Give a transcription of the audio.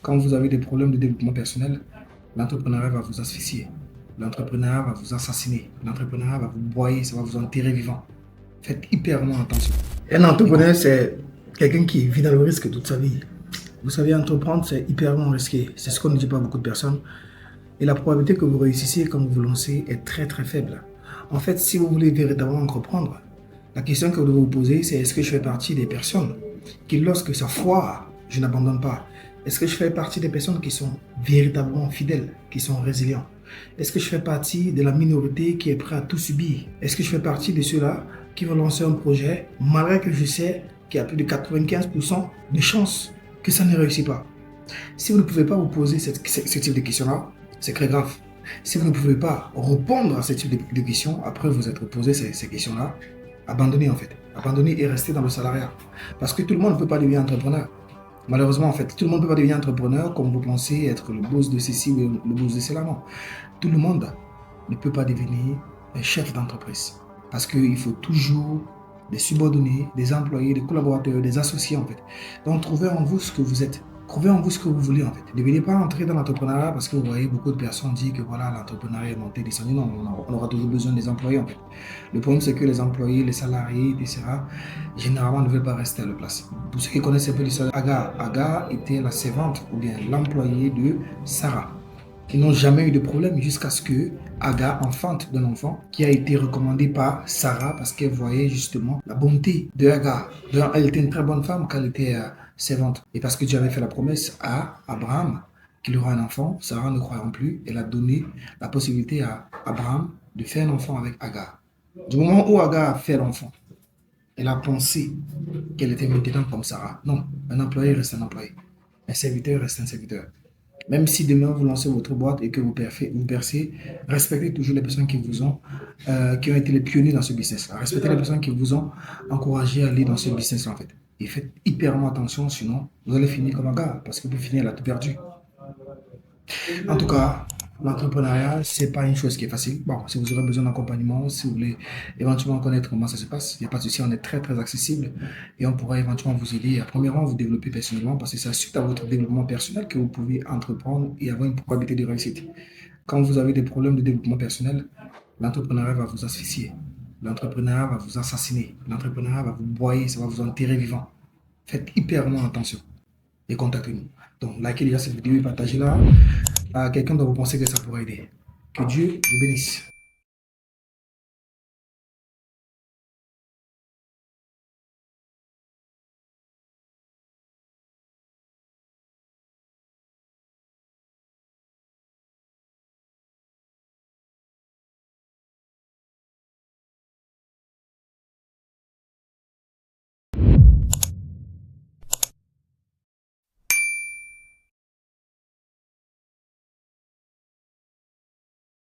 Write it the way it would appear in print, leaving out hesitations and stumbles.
Quand vous avez des problèmes de développement personnel, l'entrepreneuriat va vous asphyxier. L'entrepreneuriat va vous assassiner. L'entrepreneuriat va vous broyer, ça va vous enterrer vivant. Faites hyperement attention. Un entrepreneur, c'est quelqu'un qui vit dans le risque toute sa vie. Vous savez, entreprendre, c'est hyperement risqué. C'est ce qu'on ne dit pas à beaucoup de personnes. Et la probabilité que vous réussissiez quand vous vous lancez est très très faible. En fait, si vous voulez véritablement entreprendre, la question que vous devez vous poser, c'est est-ce que je fais partie des personnes qui, lorsque ça foire, je n'abandonne pas? Est-ce que je fais partie des personnes qui sont véritablement fidèles, qui sont résilients? Est-ce que je fais partie de la minorité qui est prête à tout subir? Est-ce que je fais partie de ceux-là qui vont lancer un projet malgré que je sais qu'il y a plus de 95% de chances que ça ne réussisse pas? Si vous ne pouvez pas vous poser ce type de questions-là, c'est très grave. Si vous ne pouvez pas répondre à ce type de questions, après vous être posé ces questions-là, abandonnez en fait. Abandonnez et restez dans le salariat. Parce que tout le monde ne peut pas devenir entrepreneur. Malheureusement, en fait, tout le monde ne peut pas devenir entrepreneur comme vous pensez être le boss de ceci ou le boss de cela. Non. Tout le monde ne peut pas devenir un chef d'entreprise. Parce qu'il faut toujours des subordonnés, des employés, des collaborateurs, des associés en fait. Donc trouvez en vous ce que vous êtes. Trouvez en vous ce que vous voulez en fait. Ne venez pas entrer dans l'entrepreneuriat parce que vous voyez beaucoup de personnes dire que voilà, l'entrepreneuriat est monté, descendu. Non, on aura toujours besoin des employés en fait. Le problème c'est que les employés, les salariés, etc., généralement ne veulent pas rester à leur place. Pour ceux qui connaissent un peu l'histoire d'Agar, Agar était la servante ou bien l'employée de Sarah. Ils n'ont jamais eu de problème jusqu'à ce que Agar enfante d'un enfant qui a été recommandé par Sarah parce qu'elle voyait justement la bonté de Agar. Elle était une très bonne femme quand elle était servante. Et parce que Dieu avait fait la promesse à Abraham qu'il aura un enfant, Sarah ne croyant plus, elle a donné la possibilité à Abraham de faire un enfant avec Agar. Du moment où Agar a fait l'enfant, elle a pensé qu'elle était maintenant comme Sarah. Non, un employé reste un employé. Un serviteur reste un serviteur. Même si demain vous lancez votre boîte et que vous percez, respectez toujours les personnes qui ont été les pionniers dans ce business. Respectez les personnes qui vous ont encouragé à aller dans ce business en fait. Et faites hyperement attention, sinon vous allez finir comme un gars, parce que vous finissez là tout perdu. En tout cas, l'entrepreneuriat, c'est pas une chose qui est facile. Bon, si vous aurez besoin d'accompagnement, si vous voulez éventuellement connaître comment ça se passe, il n'y a pas de souci, on est très très accessible et on pourra éventuellement vous aider à premièrement vous développer personnellement parce que c'est suite à votre développement personnel que vous pouvez entreprendre et avoir une probabilité de réussite. Quand vous avez des problèmes de développement personnel, l'entrepreneuriat va vous asphyxier, l'entrepreneuriat va vous assassiner, l'entrepreneuriat va vous broyer, ça va vous enterrer vivant. Faites hyperement attention et contactez-nous. Donc, likez déjà cette vidéo et partagez-la à quelqu'un dont vous pensez que ça pourrait aider. Que Dieu vous bénisse.